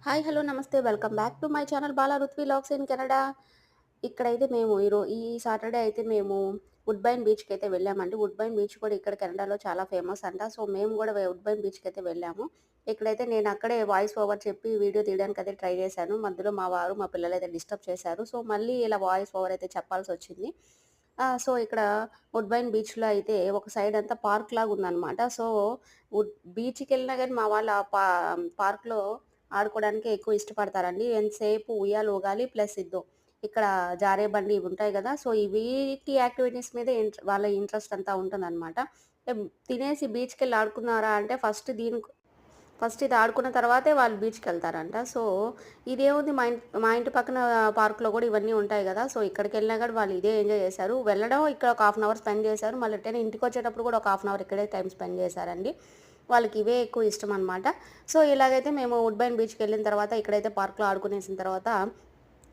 Hi! Hello! నమస్తే. Welcome back to my channel Bala Ruthvi vlogs in Canada. ఇక్కడైతే మేము ఈ సాటర్‌డే అయితే మేము వుడ్‌బైన్ బీచ్‌కైతే వెళ్ళామండి. వుడ్‌బైన్ బీచ్ కూడా ఇక్కడ కెనడాలో చాలా ఫేమస్ అంట. సో, మేము గూడా వుడ్‌బైన్ బీచ్‌కైతే వెళ్ళాము. ఇక్కడైతే నేను అక్కడే వాయిస్ ఓవర్ చెప్పి వీడియో తీయడానికైతే ట్రై చేశాను. మధ్యలో మా వారు, మా పిల్లలైతే డిస్టర్బ్ చేశారు. సో, మళ్ళీ ఇలా వాయిస్ ఓవర్ అయితే చెప్పాల్సొచ్చింది. సో, ఇక్కడ వుడ్‌బైన్ బీచ్‌లో అయితే ఒక సైడ్ అంతా పార్క్‌లాగా ఉందనమాట. సో, బీచ్‌కెళ్ళినా గాని మా వాళ్ళు ఆ పార్క్‌లో ఆడుకోవడానికే ఎక్కువ ఇష్టపడతారండి. ఎంతసేపు ఉయ్యాల ఊగాలి ప్లస్ ఇక్కడ జారే బండి ఇవి ఉంటాయి గదా! సో, ఈ వీటి యాక్టివిటీస్ మీదే వాళ్ళ ఇంట్రెస్ట్ అంతా ఉంటుందనమాట. తినేసి బీచ్‌కెళ్ళి ఆడుకున్నారా అంటే ఫస్ట్ ఇది ఆడుకున్న తర్వాతే వాళ్ళు బీచ్‌కెళ్తారంట. సో, ఇదేముంది మా ఇంటి పక్కన పార్క్‌లో గూడా ఇవన్నీ ఉంటాయి గదా! సో, ఇక్కడికెళ్ళినా గూడా వాళ్ళు ఇదే ఎంజాయ్ చేశారు. వెళ్ళడం ఇక్కడ ఒక హాఫ్ అన్ అవర్ స్పెండ్ చేశారు. మళ్ళీ రిటర్న్ ఇంటికొచ్చేటప్పుడు గూడా ఒక హాఫ్ అన్ అవర్ ఇక్కడే టైమ్ స్పెండ్ చేశారండి. వాళ్ళకి ఇవే ఎక్కువ ఇష్టమనమాట. సో, ఇలాగైతే మేము వుడ్‌బైన్ బీచ్‌కెళ్ళిన తర్వాత ఇక్కడైతే పార్క్‌లో ఆడుకునేసిన తర్వాత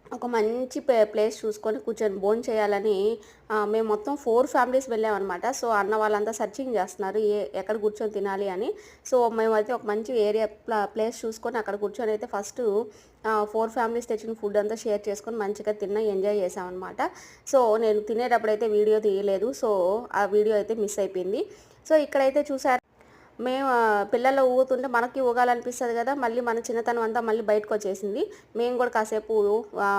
ఒక మంచి ప్లేస్ చూసుకొని కూర్చొని భోంచేయాలని మేము మొత్తం 4 ఫ్యామిలీస్ వెళ్ళామనమాట. సో, అన్న వాళ్ళంతా సెర్చింగ్ చేస్తున్నారు. ఎక్కడ కూర్చొని తినాలి అని. సో, మేమైతే ఒక మంచి ఏరియా ప్లేస్ చూసుకొని అక్కడ కూర్చొనైతే ఫస్టు 4 ఫ్యామిలీస్ తెచ్చిన ఫుడ్ అంతా షేర్ చేసుకొని మంచిగా ఎంజాయ్ చేశామనమాట. సో, నేను తినేటప్పుడైతే వీడియో తీయలేదు. సో, ఆ వీడియో అయితే మిస్ అయిపోయింది. సో, ఇక్కడైతే చూసారా మేము పిల్లలు ఊగుతుంటే మనకి ఊగాలనిపిస్తది గదా! మళ్ళీ మన చిన్నతనం అంతా మళ్ళీ బయటకొచ్చేసింది. మేము గూడా కాసేపు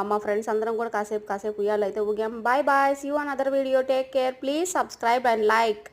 మా ఫ్రెండ్స్ అందరం గూడా కాసేపు ఉయ్యాలైతే ఊగాం. Bye bye. See you on other video. Take care. Please subscribe and like.